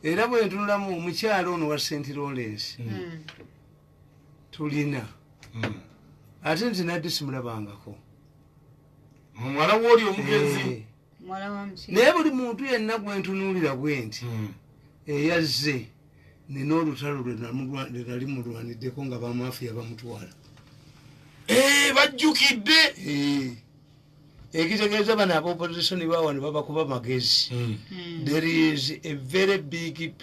era bwe ntunulamu omukyalo ono wa St. Lawrence tulina ate nti nadde simulabangako muwala w'oli omugezi naye buli muntu yenna gwe ntunuulira bwe nti eyazze nina olutalo lwe nali mulwaniddeko nga bamafiya bamutwala bajjukidde ekitegeeza bano aba opposition bawa ne babakuba magezi there is a very big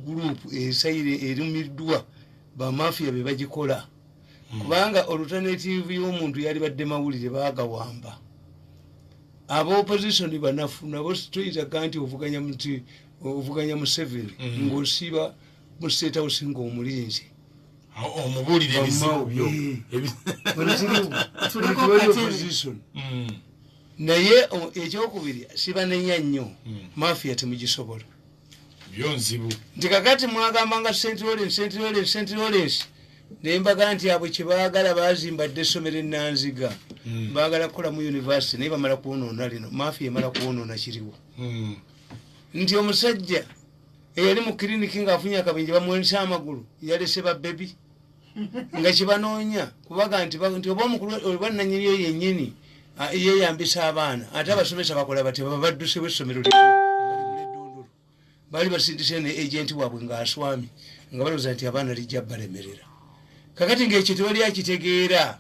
group esayire erumiddwa bamafiya be bagikola kubanga alternative y'omuntu yali badde mawulire baagawamba aba opposition banafu nabo tuyitaga nti ovuganya Museveni ng'osiba mu State House ng'omulinzi omubulire ebizibu byo opposition naye ekyokubiri sibanenya nnyo mafiya temugisobola byo nzibu nti kakati mwagamba nga St. Lawrence nembaga nti abo kyebaagala bazimbadde essomero ennanziga baagala kukola mu university naye bamala kwonoona lino mafiya emala kwonoona kiriwo nti omusajja eyali mu kiriniki ng'afunye akabenje bamuwenesa amagulu yalese babebi nga kibanoonya kubaga nti oba omukulu oba nanyini yo yennyini yeyambisa abaana ate abasomesa bakola bati babadduse bw'essomero bali basindise ne agenti waabwe ng'aswami nga balowooza nti abaana lijja balemerera kakati ng'ekyo tewali akitegeera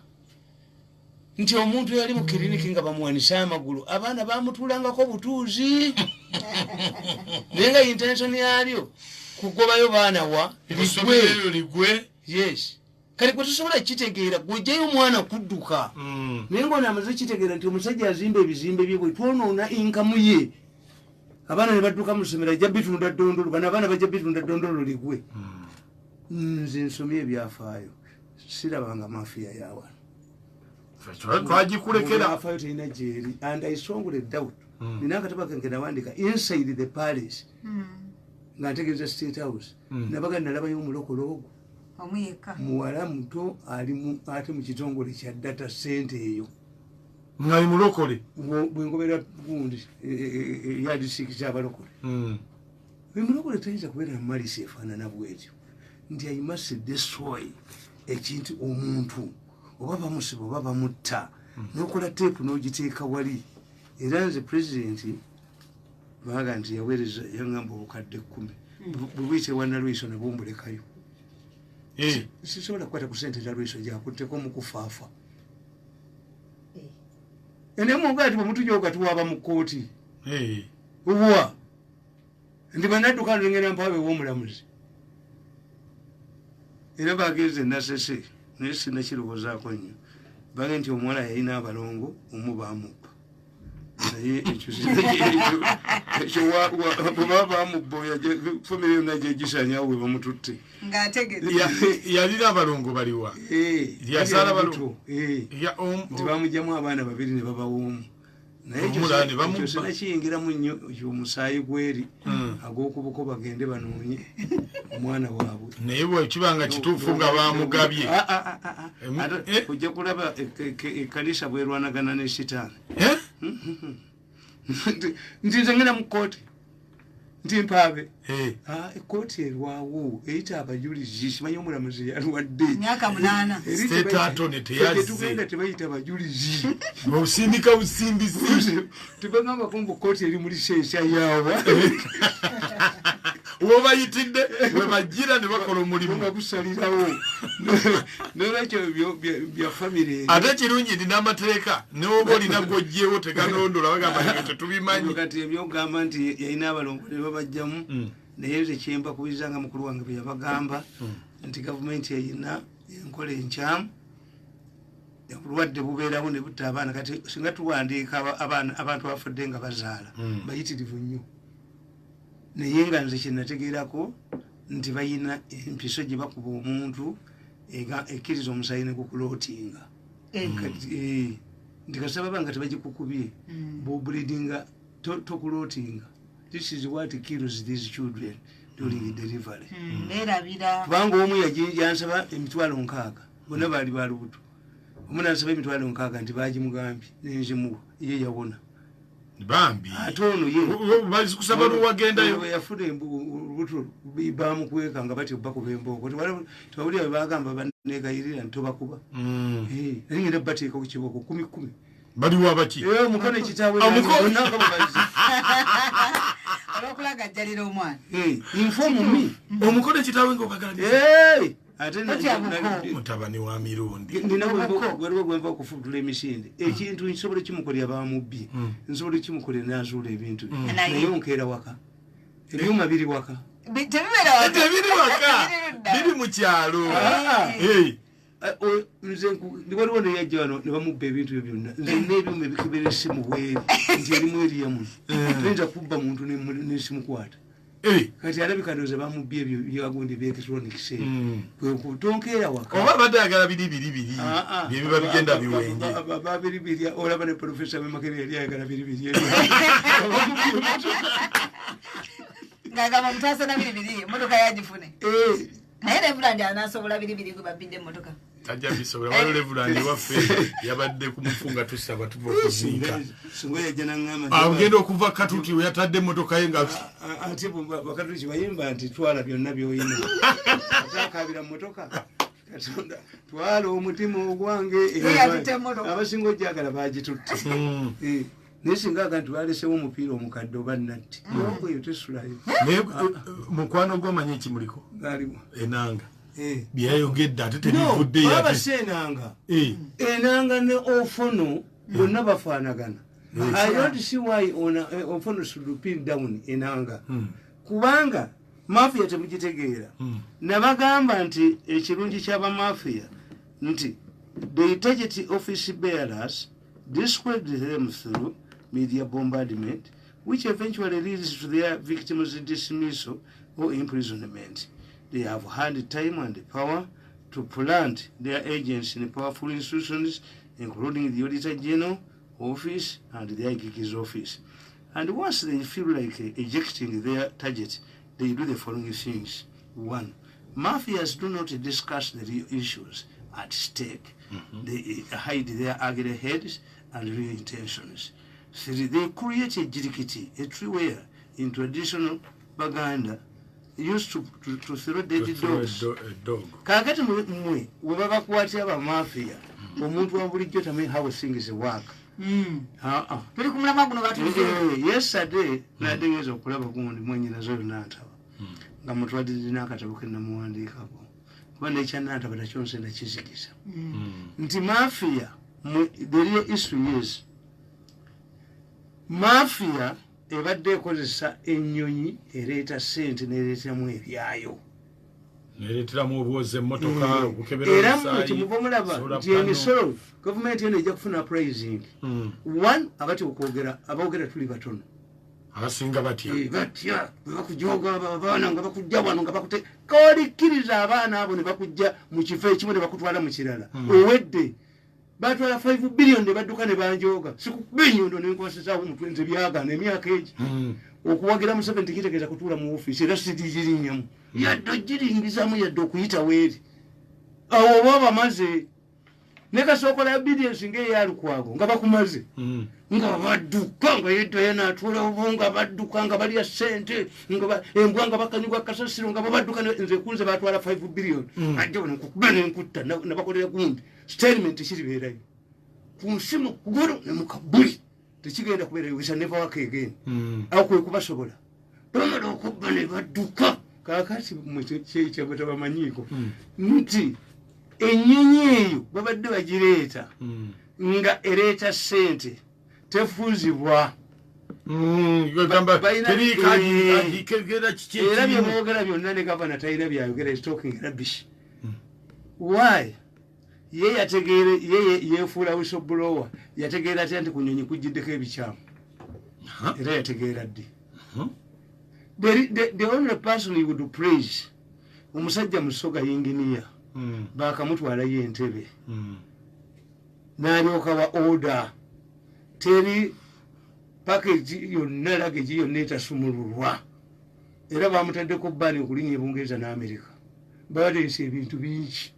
nti omuntu yali mu kiriniki nga bamuwanisa amagulu abaana bamutuulangako butuuzi naye nga intention yalyo kugobayo baana wa ligwe yes kale gwe tusobola kitegeera gwejjayo omwana kudduka naye ngaona amaze kitegeera nti omusajja azimba ebizimbe bye bwe twonoona inkamu ye abaana ne badduka mu ssomero ajja bitunda ddondolo bano abaana bajja bitunda ddondolo ligwe nze nsomye ebyafaayo sirabanga mafiya yawana twagikulekera afaayo terina gyeri and I strongly doubt nina akatabo kange nawandika inside the palace nga ntegeeza State House nabaga nalabayo omulokole ogwo muwala muto ali ate mu kitongole kya data center eyo ngali mulokole bwengobera gundi ya district ky'abalokole mulokole tayinza kubeera mu malisi efaanana bwetyo nti I must destroy ekintu omuntu oba bamusiba oba bamutta n'okola teepu n'ogiteeka wali era nze pulezidenti baga nti yaweereza yangamba obukadde 10 bwe buyite wannalwiso ne bumbulekayo sisobola kukwata ku sente za lwiso gyakutteko mu kufaafa naye mwogala ti bwemutujooga tuwaaba mu kkooti obuwa ndi banadduka nengenda mpawe w'omulamuzi era bagenze nasese naye sinakirowoozaako nnyo bage nti omuwala yalina abalongo omu baamubba naye ekyo bwebaba bamubba famire yonna gyegisanyawo bwe bamututte yalina abalongo baliwa yasala balongo nti bamugjamu abaana babiri ne babawoomu naye sinakiyingiramu nnyo omusaayi gweri ag'okubuko bagende banoonye omwana waabwe naye bwekibanga kituufu nga bamugabye ojja kulaba ekkanisa bwerwanagana ne sitaani nti nze ngenda mu kkooti nti mpaabe ekkooti erwawo eyita abajulizi simanyi omulamuzi yalwadde myaka 8 tugenda tebayita abajulizi osindika busindisi tebagamba kumbu kkooti eri muri sensa yaawa wobayitidde webajira ne bakola omulimu nga gusalirawo nolwekyo bya famire ate kirungi ndina amateeka newoba olina gojjewo teganondola bagamba tetubimanyi kati ebyogamba nti yalina abalongo ne babajjamu naye nze kyemba kubizanga mukulu wange bwe yabagamba nti gavumenti eyina enkola enkyamu obulwadde bubeerawo ne butta abaana kati singa tuwandiika abantu abafudde nga bazaala bayitirivu nnyo naye nga nze kyenategeerako nti bayina empiso gye bakuba omuntu ekkiriza omusaayi ne gukulootinga nti kasaba banga tebagikukubye bobreedinga tokulootinga. This is what kills these children during delivery. Kubanga omu yansaba emitwalo 6 bonna baali balubuto omuna ansaba emitwalo 6 nti bagimugambye nenzimuwa ye yawona bambi atono ye bali kusaba luwagendayo yafuna embuto bamukweka nga bati obba kubemboko tewali bagamba banegayirira ntobakuba ngenda bateeka ku kiboko 10 bali wabaki mukono ekitaawe olwokulaga jjalira omwana inform me omukono ekitaawe ngaokagala ate mutabani wa mirundi waliwo gwenva okufudula emisinde ekintu nsobola kimukolera bamubbi nsobola kimukolera nazuula ebintu naye onkeera waka ebyuma biri waka tebiri waka biri mu kyalo nze waliwo neyajja wano ne bamubba ebintu byo byonna nze n'ebyuma ebikebera essimu bweri nti erimu eriyamu tuyinza kubba muntu nesimukwata kati alabika ndoze bamubbye ebyo byagundi byelectronics tonkeera waka oba badde agala biri byebiba bigenda biwenje babiribiri olaba ne professor Bemakere yali ayagala biribiri ngagamba mutasa na biribiri motoka yagifune naye Reverend anasobola biribiri gwe babidde motoka tajja bisobola waliwo Reverend waffe yabadde kumufunga tusaba tuva okuziika singo yajja nangamba agenda okuva katuti we yatadde motoka ye nga ate bakatuti bayimba nti twala byonna byoyina atakabira motoka katonda twala omutima ogwange abasinga ojjagala bagitutte nesinga agantu balesewo omupiira omukadde oba natti oyo tesulayo mukwano gwomanyi ekimuliko galiwo enanga byayogedde ate tebivudde enanga ne ofono bonna bafaanagana. I don't see why ofono should pin down enanga kubanga mafia temugitegeera nabagamba nti ekirungi ky'abamafia nti they target office bearers, dissuade them through media bombardment, which eventually leads to their victims' dismissal or imprisonment. They have had time and power to plant their agents in powerful institutions, including the Auditor General Office and the IGG's office. And once they feel like ejecting their target, they do the following things. 1. Mafias do not discuss the real issues at stake. They hide their ugly heads and real intentions. 3. They create a jirikiti, a treeware in traditional Baganda used to throw dead dogs. Kakati mwe webaba kuwatia ba mafia omuntu wa bulijjo tamanyi how things work. Tuli kumulama guno batulize. Yesterday nadengezo okulaba gundi mwenye nazo nantaba. Nga mutwadde n'akatabo ke namuwandiikako. Kuba n'ekyanantaba nakyonse nakizikisa. Nti mafia the real issue is mafia ebadde ekozesa ennyonyi ereeta ssente n'ereetamu ebyayo. Neretiramu obwoze emmotoka okukebera era muti mubamulaba nti emisolo gavumenti eno ejja kufuna pricing. One abati okwogera aboogera tuli batono abasinga batya bakujoga abaana nga bakujja wano nga bakute kolikkiriza abaana abo ne bakujja mu kifo ekimu ne bakutwala mu kirala owedde batwala 5 billion ne badduka ne banjoga sikubinyondo nenkwasizaawo omutwenze byagana emyaka egi okuwagira mu 70 kitegeeza kutuula mu ofiisi era sidigirinyamu yadde ogiringizamu yadde okuyita weeri awo oba bamaze ne kasookola ya billions ng'eyalukwago nga bakumaze nga badduka nga yeddayo n'atuula obunga badduka nga balya ssente embwa nga bakanyugwa kasasiro nga babadduka nze kunze batwala 5 billion ajja wano nkukuba nenkutta nabakolera gundi statement kiribeerayo ku nsi mu ggulu ne mu kabuli tekigenda kubeerayo we shall never work again awo kwe kubasobola bamala okubba ne badduka kaakati mwekyekyo tabamanyiiko nti ennyonyi eyo babadde bagireeta nga ereeta ssente tefuuzibwa era byeboogera byonna ne gavana talina byayogera is talking rubbish. Why? Ye yategeere ye yeefuula whistleblower yategeera atya nti ku nnyonyi kujiddeko ebikyamu era yategeera ddi. The only person he would praise omusajja musoga yinginiya bakamutwalayo entebe n'alyoka wa order teri package yonna lagage yonna etasumululwa era bamutaddeko bbaani okulinya ebungereza n'amerika balensa ebintu bingi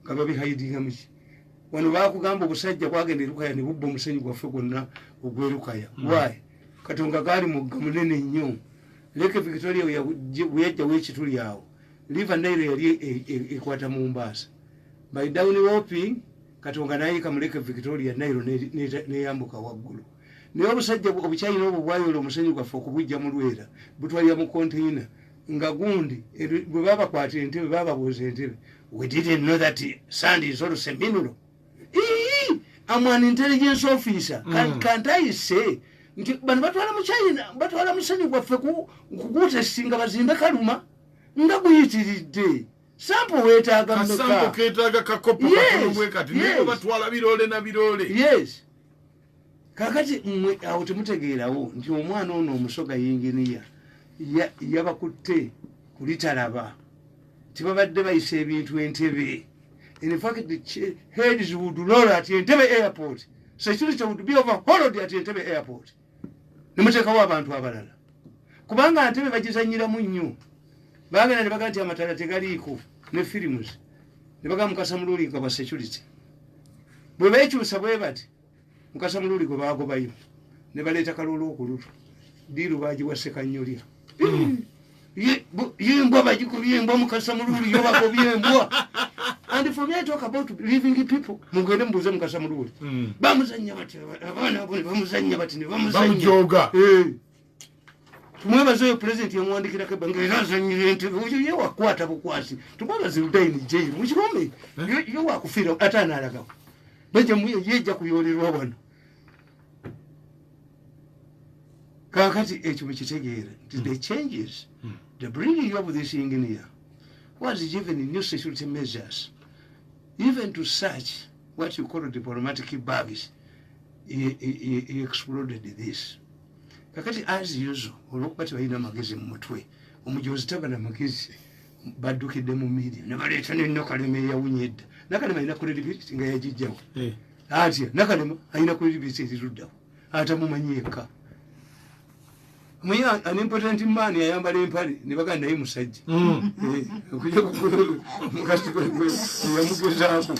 nga babihaidinga muki wano bakugamba obusajja bwagenda erukaya ne bubba omusenyu gwaffe gwonna ogwerukaya. Why? katonga kali mugga munene nnyo Lake Victoria weyajja w'ekituli awo River Nile yali ekwata mu Mombasa by down hopping katonga nayika mu Lake Victoria Nile neyambuka waggulu naye obusajja obukyayina obwo bwayola omusenyu gwaffe okubujja mu Lwera butwalira mu container nga gundi bwe babakwata entebe bababuuza entebe we didn't know that sand is also mineral. I'm an intelligence officer. Can't I say nti bano batwala mu China batwala musenyu gwaffe kukuta singa bazimbe kaluma nga guyitiridde sample weetaaga mmeka sample keetaaga kakopo katonobwe kati nibo batwala birole na birole yes kakati mmwe awo temutegeerawo nti omwana ono omusoga yinginiya yabakutte kulitalaba tibabadde bayisa ebintu Entebbe. In fact, the heads would roll at Entebbe airport. Security would be overhauled at Entebbe airport. Nimutekawo abantu abalala. Kubanga Entebbe bagizanyiramu nnyo. Baagala ne baga nti amatala tegaliiko ne films. Ne baga Mukasa Mululi nga ba security. Bwe beekyusa bwe bati Mukasa Mululi gwe baagobayo. Ne baleeta Kalulu okulutu. Diiru baagiwa Ssekanyolya. Yimbwa bagikubye embwa Mukasa Mululi yo bagobye embwa. And for me I talk about living people. Mugende mbuze Mukasa Mululi. Bamuzanya bati abana abo bamuzanya bati ne bamuzanya. Bamujoga. Tumwebaze president yamwandikira kabanga azanyire Entebbe uyo ye wakwata bukwasi. Tumwebaze Udaini J. Mukirome yo wakufira atana alagawo. Baje muye yeja kuyolerwa wano. Kakati ekyo mukitegeera. The changes. The bringing up of this engineer was given new security measures, even to such what you call diplomatic baggage. He exploded this. Kakati as usual, olwokubati balina amagezi mu mutwe, omujozi tabana magezi baddukidde mu media. Ne baleeta n'enno Kalema eyawunyedda. Nakalema alina credibility nga yagijjawo. Atya Nakalema alina credibility eziruddawo. Atamumanyi yekka. Muya an important man yayambala empale ne baga naye musajja. Okujja ku mukasi kwe yamugezaako.